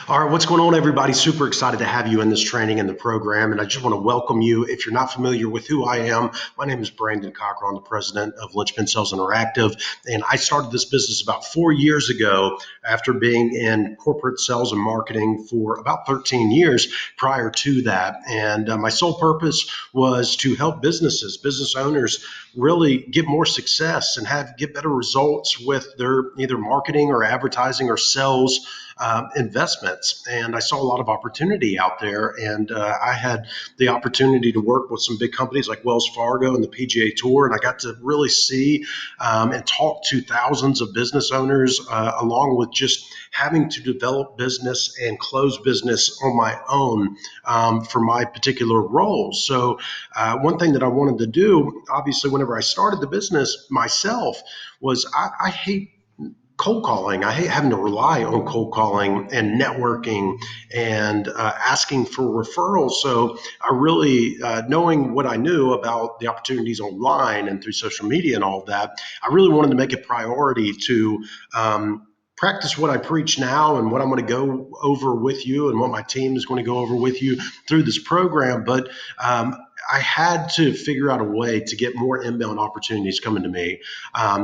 All right, what's going on, everybody? Super excited to have you in this training and the program. And I just want to welcome you. If you're not familiar with who I am, my name is Brandon Cocker. I'm the president of Lynchpin Sales Interactive. And I started this business about 4 years ago after being in corporate sales and marketing for about 13 years prior to that. And my sole purpose was to help business owners really get more success and get better results with their either marketing or advertising or sales investments. And I saw a lot of opportunity out there. And I had the opportunity to work with some big companies like Wells Fargo and the PGA Tour. And I got to really see and talk to thousands of business owners, along with just having to develop business and close business on my own for my particular role. So one thing that I wanted to do, obviously, whenever I started the business myself, was I hate cold calling. I hate having to rely on cold calling and networking and asking for referrals. So I really, knowing what I knew about the opportunities online and through social media and all of that, I really wanted to make a priority to practice what I preach now and what I'm going to go over with you and what my team is going to go over with you through this program. But I had to figure out a way to get more inbound opportunities coming to me,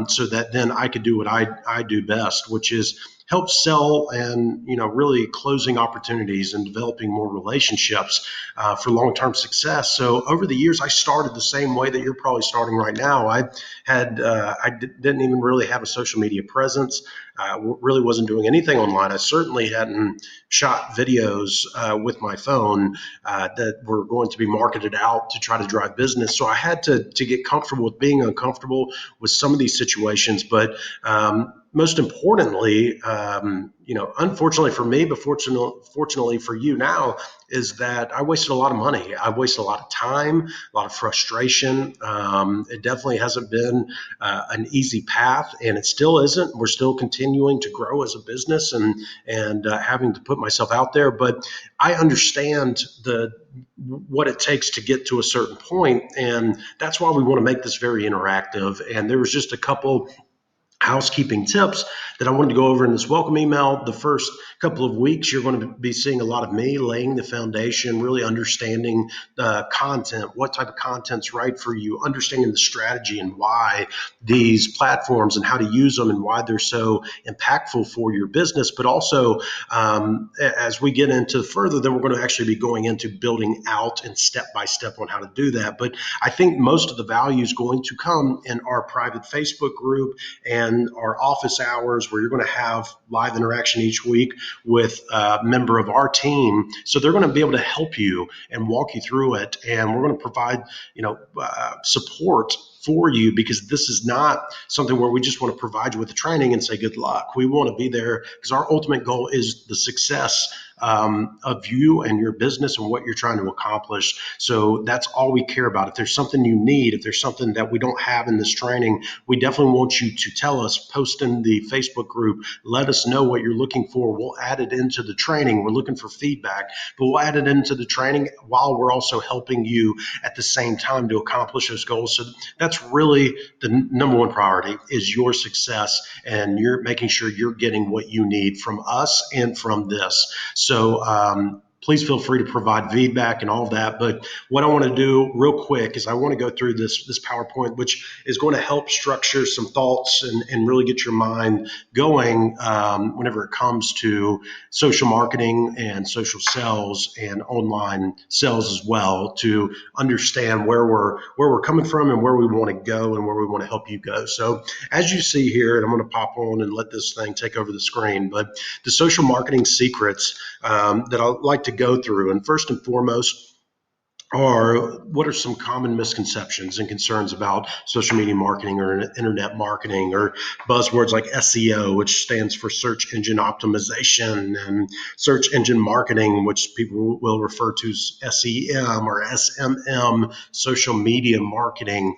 so that then I could do what I do best, which is help sell and really closing opportunities and developing more relationships for long-term success. So over the years, I started the same way that you're probably starting right now. Didn't even really have a social media presence. Really wasn't doing anything online. I certainly hadn't shot videos with my phone that were going to be marketed out to try to drive business. So I had to get comfortable with being uncomfortable with some of these situations. But most importantly, unfortunately for me, but fortunately for you now, is that I wasted a lot of money. I wasted a lot of time, a lot of frustration. It definitely hasn't been an easy path, and it still isn't. We're still continuing to grow as a business and having to put myself out there. But I understand what it takes to get to a certain point, and that's why we want to make this very interactive. And there was just a couple housekeeping tips that I wanted to go over in this welcome email. The first couple of weeks, you're going to be seeing a lot of me laying the foundation, really understanding the content, what type of content's right for you, understanding the strategy and why these platforms and how to use them and why they're so impactful for your business. But also, as we get into further, then we're going to actually be going into building out and step by step on how to do that. But I think most of the value is going to come in our private Facebook group and our office hours, where you're going to have live interaction each week with a member of our team. So they're going to be able to help you and walk you through it. And we're going to provide, support for you, because this is not something where we just want to provide you with the training and say good luck. We want to be there because our ultimate goal is the success of you and your business and what you're trying to accomplish. So that's all we care about. If there's something you need, if there's something that we don't have in this training, we definitely want you to tell us, post in the Facebook group, let us know what you're looking for. We'll add it into the training. We're looking for feedback, but we'll add it into the training while we're also helping you at the same time to accomplish those goals. So that's really the number one priority, is your success, and you're making sure you're getting what you need from us and from this. So please feel free to provide feedback and all of that. But what I want to do real quick is I want to go through this PowerPoint, which is going to help structure some thoughts and really get your mind going whenever it comes to social marketing and social sales and online sales as well, to understand where we're coming from and where we want to go and where we want to help you go. So as you see here, and I'm going to pop on and let this thing take over the screen, but the social marketing secrets that I like to go through. And first and foremost are, what are some common misconceptions and concerns about social media marketing or internet marketing, or buzzwords like SEO, which stands for search engine optimization, and search engine marketing, which people will refer to as SEM or SMM, social media marketing.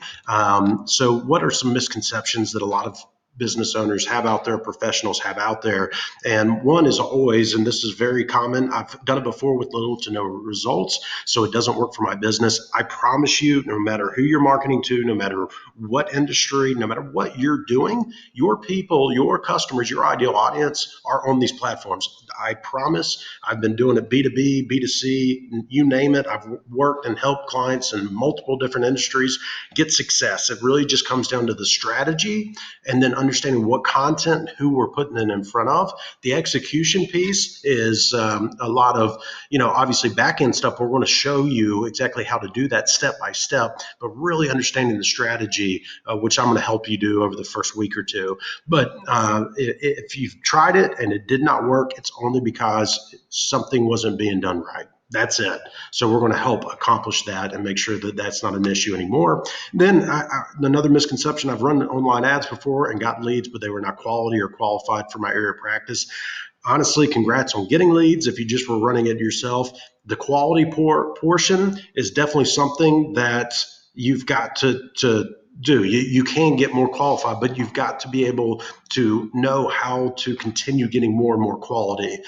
So what are some misconceptions that a lot of business owners have out there, professionals have out there. And one is always, and this is very common, I've done it before with little to no results, so it doesn't work for my business. I promise you, no matter who you're marketing to, no matter what industry, no matter what you're doing, your people, your customers, your ideal audience are on these platforms. I promise. I've been doing it B2B, B2C, you name it. I've worked and helped clients in multiple different industries get success. It really just comes down to the strategy and then understanding what content, who we're putting it in front of. The execution piece is a lot of, obviously back end stuff. We're going to show you exactly how to do that step by step, but really understanding the strategy, which I'm going to help you do over the first week or two. But if you've tried it and it did not work, it's only because something wasn't being done right. That's it. So we're going to help accomplish that and make sure that that's not an issue anymore. Then another misconception, I've run online ads before and got leads, but they were not quality or qualified for my area of practice. Honestly, congrats on getting leads. If you just were running it yourself, the quality portion is definitely something that you've got to do. You can get more qualified, but you've got to be able to know how to continue getting more and more quality.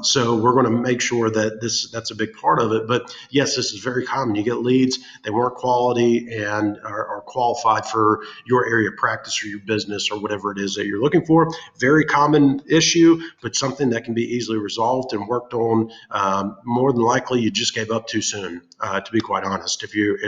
So we're going to make sure that that's a big part of it. But yes, this is very common. You get leads, they weren't quality and are qualified for your area of practice or your business or whatever it is that you're looking for. Very common issue, but something that can be easily resolved and worked on. More than likely, you just gave up too soon, to be quite honest. If you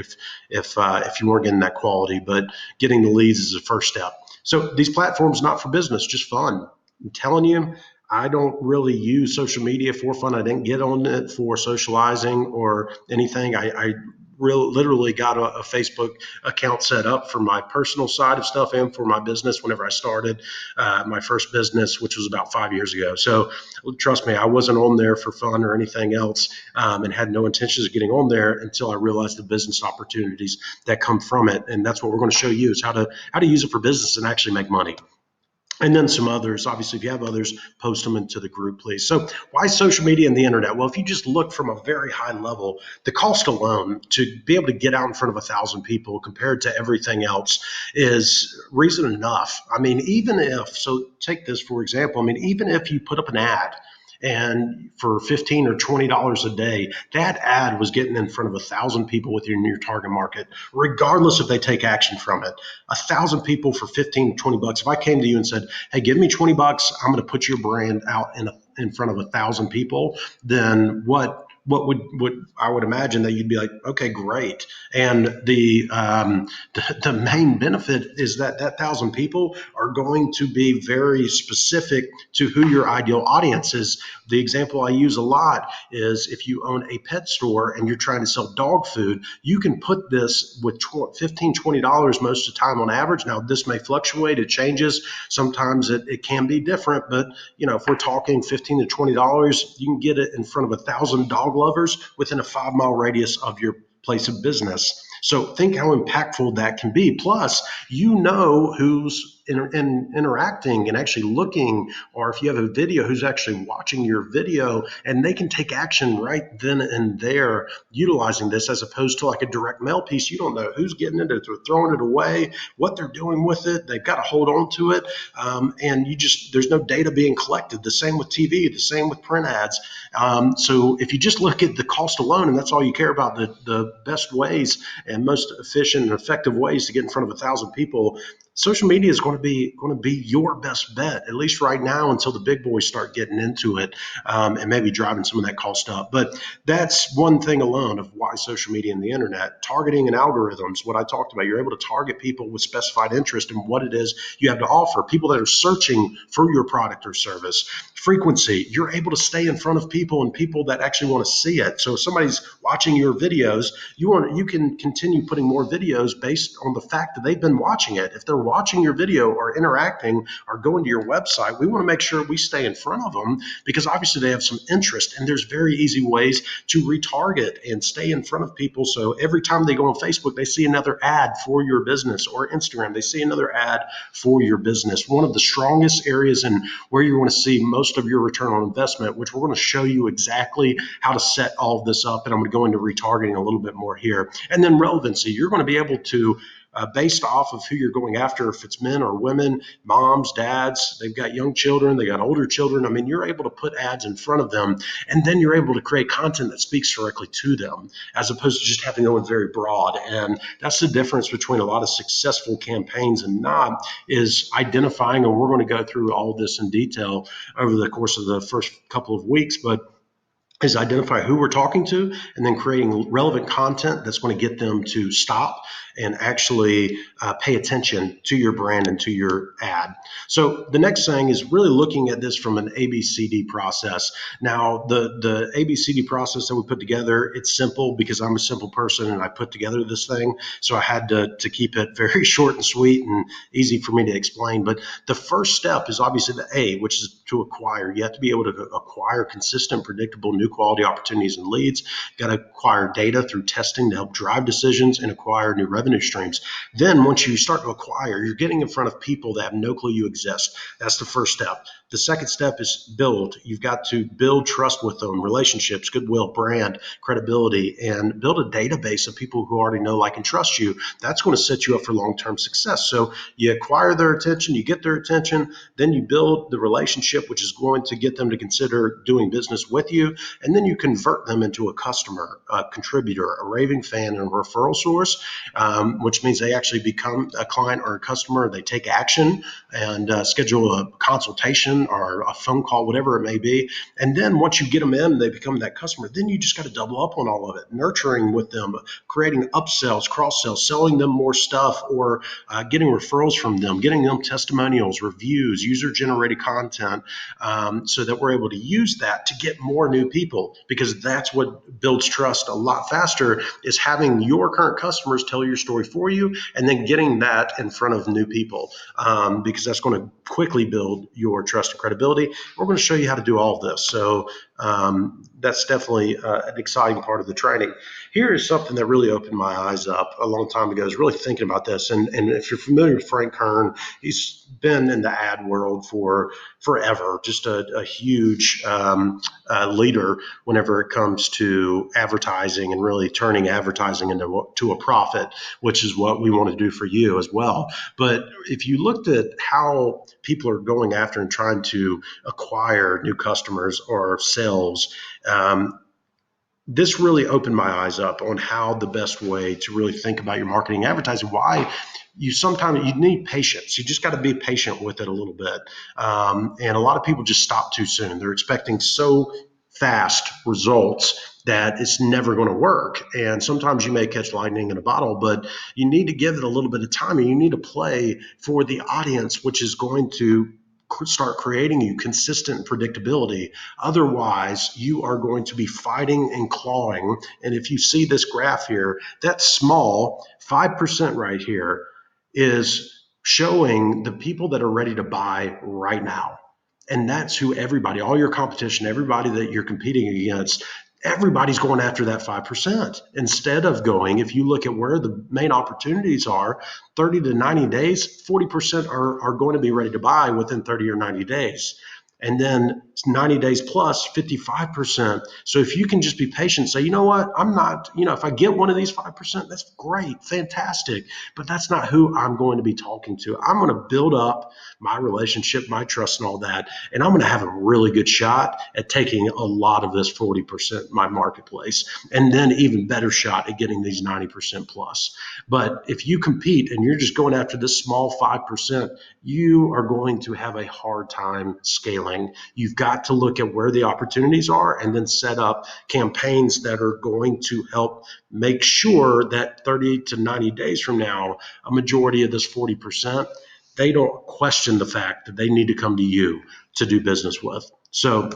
weren't getting that quality, but getting the leads is the first step. So these platforms not for business, just fun. I'm telling you, I don't really use social media for fun. I didn't get on it for socializing or anything. I literally got a Facebook account set up for my personal side of stuff and for my business whenever I started my first business, which was about 5 years ago. So trust me, I wasn't on there for fun or anything else, and had no intentions of getting on there until I realized the business opportunities that come from it. And that's what we're going to show you is how to use it for business and actually make money. And then some others. Obviously, if you have others, post them into the group, please. So why social media and the internet? Well, if you just look from a very high level, the cost alone to be able to get out in front of 1,000 people compared to everything else is reason enough. I mean, so take this for example, even if you put up an ad and for $15 or $20 a day, that ad was getting in front of 1,000 people within your target market, regardless if they take action from it. 1,000 people for 15 to 20 bucks. If I came to you and said, hey, give me 20 bucks, I'm going to put your brand out in front of 1,000 people, then what would I would imagine that you'd be like, okay, great. And the main benefit is that 1,000 people are going to be very specific to who your ideal audience is. The example I use a lot is if you own a pet store and you're trying to sell dog food, you can put this with $15, $20 most of the time on average. Now, this may fluctuate. It changes. Sometimes it can be different, but if we're talking $15 to $20, you can get it in front of 1,000 dog lovers within a 5-mile radius of your place of business. So think how impactful that can be. Plus, who's interacting and actually looking, or if you have a video, who's actually watching your video, and they can take action right then and there utilizing this, as opposed to like a direct mail piece. You don't know who's getting it, or they're throwing it away, what they're doing with it. They've got to hold on to it. And there's no data being collected. The same with TV, the same with print ads. So if you just look at the cost alone, and that's all you care about, the best ways and most efficient and effective ways to get in front of 1,000 people, social media is going to be your best bet, at least right now, until the big boys start getting into it, and maybe driving some of that cost up. But that's one thing alone of why social media and the internet. Targeting and algorithms, what I talked about, you're able to target people with specified interest in what it is you have to offer, people that are searching for your product or service. Frequency, you're able to stay in front of people and people that actually want to see it. So if somebody's watching your videos, you can continue putting more videos based on the fact that they've been watching it. If they're watching your video or interacting or going to your website, we want to make sure we stay in front of them, because obviously they have some interest, and there's very easy ways to retarget and stay in front of people. So every time they go on Facebook, they see another ad for your business, or Instagram, they see another ad for your business. One of the strongest areas and where you're going to see most of your return on investment, which we're going to show you exactly how to set all of this up. And I'm going to go into retargeting a little bit more here. And then relevancy, you're going to be able to based off of who you're going after, if it's men or women, moms, dads, they've got young children, they got older children. I mean, you're able to put ads in front of them, and then you're able to create content that speaks directly to them, as opposed to just having going very broad. And that's the difference between a lot of successful campaigns and not, is identifying, and we're going to go through all of this in detail over the course of the first couple of weeks, but is identify who we're talking to and then creating relevant content that's going to get them to stop and actually pay attention to your brand and to your ad. So the next thing is really looking at this from an ABCD process. Now, the ABCD process that we put together, it's simple because I'm a simple person and I put together this thing. So I had to keep it very short and sweet and easy for me to explain. But the first step is obviously the A, which is to acquire. You have to be able to acquire consistent, predictable, new quality opportunities and leads. Got to acquire data through testing to help drive decisions and acquire new revenue streams. Then once you start to acquire, you're getting in front of people that have no clue you exist. That's the first step. The second step is build. You've got to build trust with them, relationships, goodwill, brand, credibility, and build a database of people who already know, like, and trust you. That's going to set you up for long-term success. So you acquire their attention, you get their attention, then you build the relationship, which is going to get them to consider doing business with you. And then you convert them into a customer, a contributor, a raving fan, and a referral source, which means they actually become a client or a customer. They take action and schedule a consultation or a phone call, whatever it may be. And then once you get them in, they become that customer. Then you just got to double up on all of it, nurturing with them, creating upsells, cross sells, selling them more stuff, or getting referrals from them, getting them testimonials, reviews, user generated content, so that we're able to use that to get more new people, because that's what builds trust a lot faster, is having your current customers tell your story for you and then getting that in front of new people, because that's going to quickly build your trust and credibility. We're going to show you how to do all of this. So that's definitely an exciting part of the training. Here is something that really opened my eyes up a long time ago. I was really thinking about this. And if you're familiar with Frank Kern, he's been in the ad world for forever, just a huge leader whenever it comes to advertising and really turning advertising into a profit, which is what we want to do for you as well. But if you looked at how people are going after and trying to acquire new customers or sales, this really opened my eyes up on how the best way to really think about your marketing and advertising. Why sometimes you need patience. You just got to be patient with it a little bit. And a lot of people just stop too soon. They're expecting so fast results that it's never going to work. And sometimes you may catch lightning in a bottle, but you need to give it a little bit of time, and you need to play for the audience, which is going to start creating you consistent predictability. Otherwise, you are going to be fighting and clawing. And if you see this graph here, that small 5% right here is showing the people that are ready to buy right now. And that's who everybody, all your competition, everybody that you're competing against, everybody's going after that 5%. Instead of going, if you look at where the main opportunities are, 30 to 90 days, 40% are going to be ready to buy within 30 or 90 days. And then 90 days plus 55%. So if you can just be patient, say, you know what, I'm not, if I get one of these 5%, that's great, fantastic. But that's not who I'm going to be talking to. I'm going to build up my relationship, my trust, and all that. And I'm going to have a really good shot at taking a lot of this 40% my marketplace, and then even better shot at getting these 90% plus. But if you compete and you're just going after this small 5%, you are going to have a hard time scaling. You've got to look at where the opportunities are and then set up campaigns that are going to help make sure that 30 to 90 days from now, a majority of this 40%, they don't question the fact that they need to come to you to do business with. So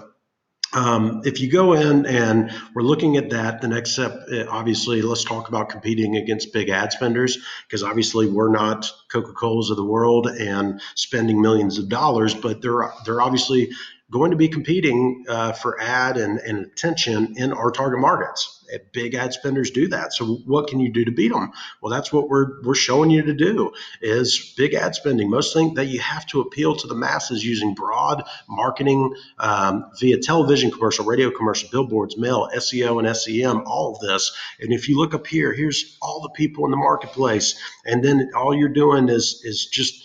if you go in and we're looking at that, the next step, obviously, let's talk about competing against big ad spenders, because obviously we're not Coca-Cola's of the world and spending millions of dollars, but they're obviously going to be competing for ad and attention in our target markets. Big ad spenders do that. So what can you do to beat them? Well, that's what we're showing you to do is big ad spending. Most think that you have to appeal to the masses using broad marketing via television commercial, radio commercial, billboards, mail, SEO and SEM, all of this. And if you look up here, here's all the people in the marketplace. And then all you're doing is just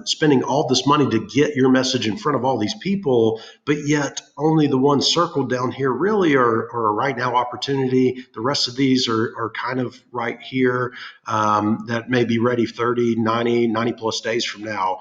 spending all this money to get your message in front of all these people, but yet only the ones circled down here really are a right now opportunity. The rest of these are kind of right here that may be ready 30, 90 plus days from now.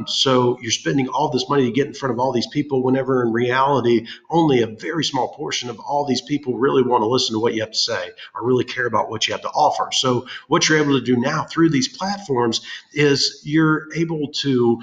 So you're spending all this money to get in front of all these people whenever in reality, only a very small portion of all these people really want to listen to what you have to say or really care about what you have to offer. So what you're able to do now through these platforms is you're able to,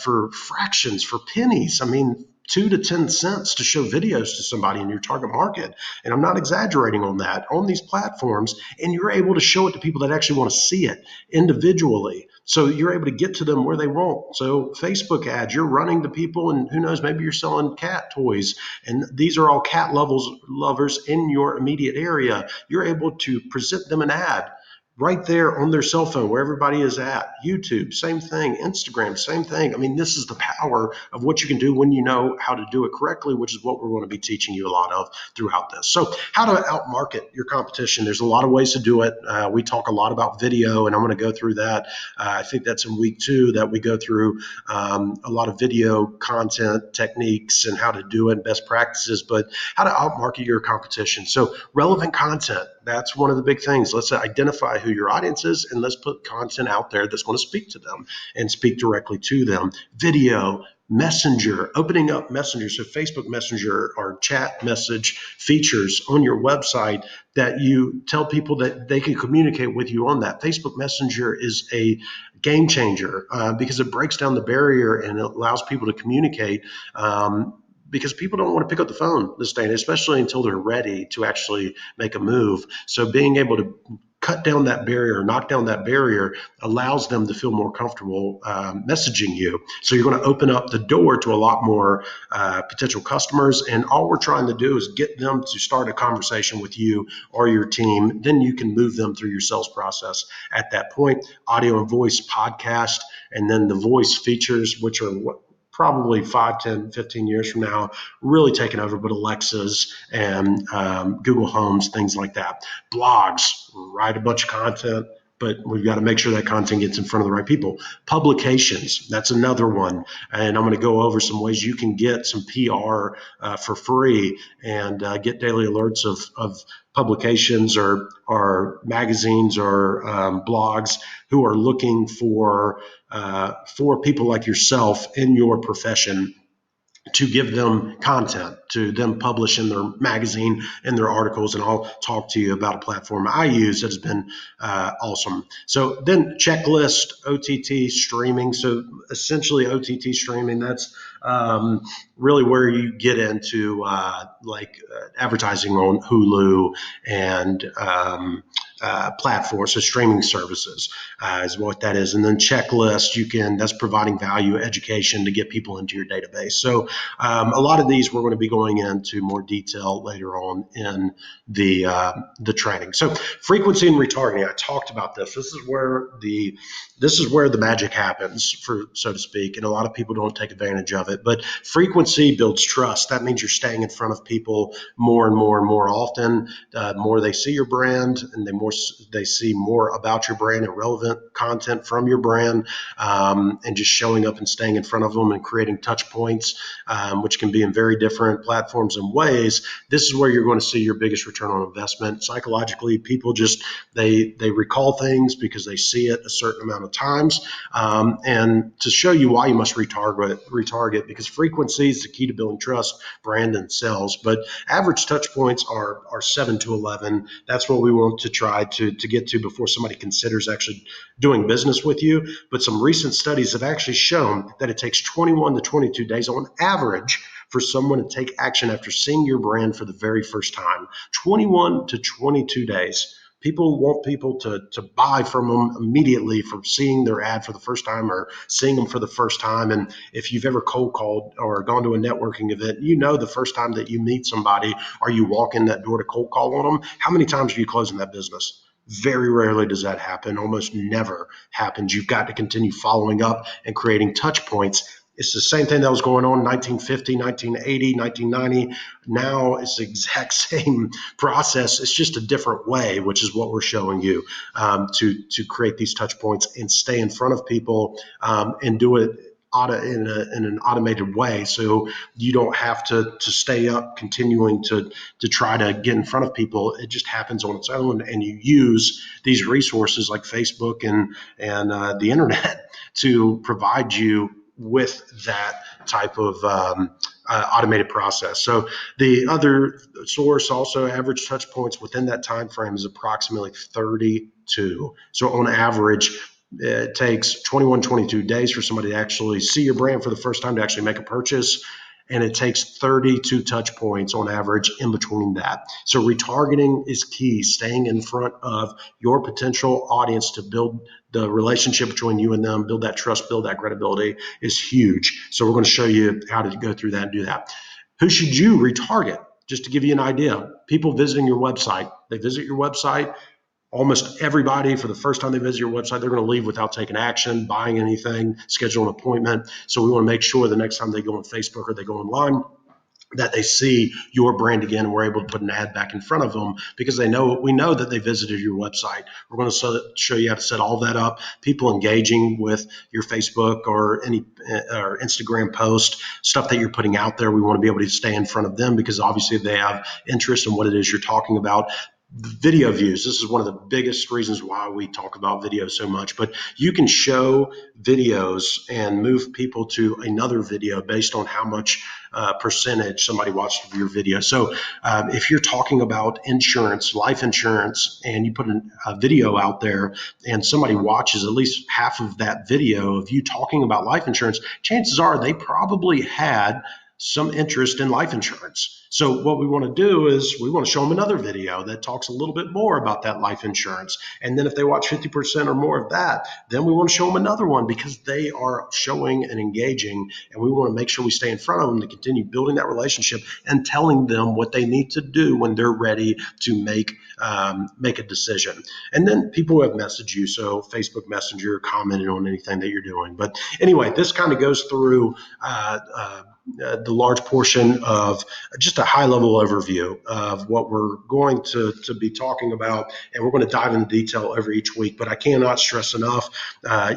for fractions, for pennies, I mean, 2 to 10 cents to show videos to somebody in your target market. And I'm not exaggerating on that, on these platforms. And you're able to show it to people that actually want to see it individually. So you're able to get to them where they want. So Facebook ads, you're running to people, and who knows, maybe you're selling cat toys. And these are all cat lovers in your immediate area. You're able to present them an ad right there on their cell phone where everybody is at. YouTube, same thing. Instagram, same thing. I mean, this is the power of what you can do when you know how to do it correctly, which is what we're going to be teaching you a lot of throughout this. So how to outmarket your competition. There's a lot of ways to do it. We talk a lot about video, and I'm going to go through that. I think that's in week 2 that we go through a lot of video content techniques and how to do it, best practices, but how to outmarket your competition. So relevant content, that's one of the big things. Let's identify who your audience is, and let's put content out there that's going to speak to them and speak directly to them. Video, Messenger, opening up Messenger, so Facebook Messenger or chat message features on your website that you tell people that they can communicate with you on that. Facebook Messenger is a game changer because it breaks down the barrier and it allows people to communicate. Because people don't want to pick up the phone this day, especially until they're ready to actually make a move. So being able to cut down that barrier, knock down that barrier, allows them to feel more comfortable messaging you. So you're going to open up the door to a lot more potential customers. And all we're trying to do is get them to start a conversation with you or your team. Then you can move them through your sales process at that point. Audio and voice podcast, and then the voice features, which are what probably 5, 10, 15 years from now, really taking over, but Alexas and Google Homes, things like that. Blogs, write a bunch of content, but we've got to make sure that content gets in front of the right people. Publications, that's another one. And I'm going to go over some ways you can get some PR for free and get daily alerts of publications or magazines or blogs who are looking for people like yourself in your profession to give them content, to them publish in their magazine, in their articles, and I'll talk to you about a platform I use that has been awesome. So then checklist, OTT streaming. So essentially OTT streaming, that's really where you get into advertising on Hulu and platforms, so streaming services is what that is. And then checklist, that's providing value, education to get people into your database. So a lot of these we're going to be going into more detail later on in the training. So frequency and retargeting, I talked about this. This is where the magic happens, so to speak, and a lot of people don't take advantage of it. But frequency builds trust. That means you're staying in front of people more and more and more often. More they see your brand, and they see more about your brand and relevant content from your brand, and just showing up and staying in front of them and creating touch points, which can be in very different platforms and ways. This is where you're going to see your biggest return on investment. Psychologically, people just they recall things because they see it a certain amount of times, and to show you why you must retarget, because frequency is the key to building trust, brand, and sales. But average touch points are 7 to 11. That's what we want to try to get to before somebody considers actually doing business with you. But some recent studies have actually shown that it takes 21 to 22 days on average for someone to take action after seeing your brand for the very first time. 21 to 22 days. People want people to buy from them immediately from seeing their ad for the first time or seeing them for the first time. And if you've ever cold called or gone to a networking event, you know the first time that you meet somebody or you walk in that door to cold call on them, how many times are you closing that business? Very rarely does that happen. Almost never happens. You've got to continue following up and creating touch points. It's the same thing that was going on in 1950, 1980, 1990. Now it's the exact same process. It's just a different way, which is what we're showing you, to create these touch points and stay in front of people, and do it in an automated way, so you don't have to stay up continuing to try to get in front of people. It just happens on its own, and you use these resources like Facebook and the internet to provide you with that type of automated process. So the other source, also average touch points within that time frame, is approximately 32. So on average, it takes 21, 22 days for somebody to actually see your brand for the first time, to actually make a purchase. And it takes 32 touch points on average in between that. So retargeting is key, staying in front of your potential audience to build the relationship between you and them, build that trust, build that credibility is huge. So we're going to show you how to go through that and do that. Who should you retarget? Just to give you an idea, people visiting your website, they visit your website. Almost everybody, for the first time they visit your website, they're going to leave without taking action, buying anything, schedule an appointment. So we want to make sure the next time they go on Facebook or they go online, that they see your brand again, and we're able to put an ad back in front of them because we know that they visited your website. We're going to show you how to set all that up. People engaging with your Facebook or any or Instagram post, stuff that you're putting out there, we want to be able to stay in front of them because obviously they have interest in what it is you're talking about. Video views. This is one of the biggest reasons why we talk about video so much, but you can show videos and move people to another video based on how much percentage somebody watched your video. So if you're talking about insurance, life insurance, and you put a video out there and somebody watches at least half of that video of you talking about life insurance, chances are they probably had some interest in life insurance. So what we want to do is we want to show them another video that talks a little bit more about that life insurance. And then if they watch 50% or more of that, then we want to show them another one because they are showing and engaging. And we want to make sure we stay in front of them to continue building that relationship and telling them what they need to do when they're ready to make a decision. And then people who have messaged you, so Facebook Messenger, commented on anything that you're doing. But anyway, this kind of goes through the large portion of just a high level overview of what we're going to be talking about. And we're going to dive into detail each week, but I cannot stress enough,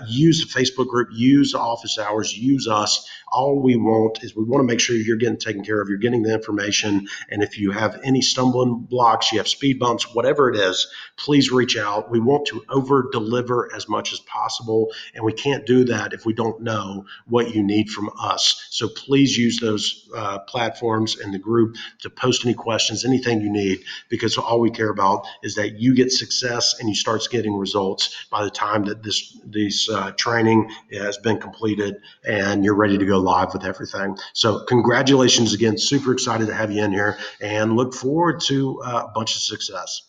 use the Facebook group, use office hours, use us. All we want is we want to make sure you're getting taken care of, you're getting the information. And if you have any stumbling blocks, you have speed bumps, whatever it is, please reach out. We want to over deliver as much as possible. And we can't do that if we don't know what you need from us. So please use those platforms and the group to post any questions, anything you need, because all we care about is that you get success and you start getting results by the time that this training has been completed and you're ready to go live with everything. So congratulations again. Super excited to have you in here and look forward to a bunch of success.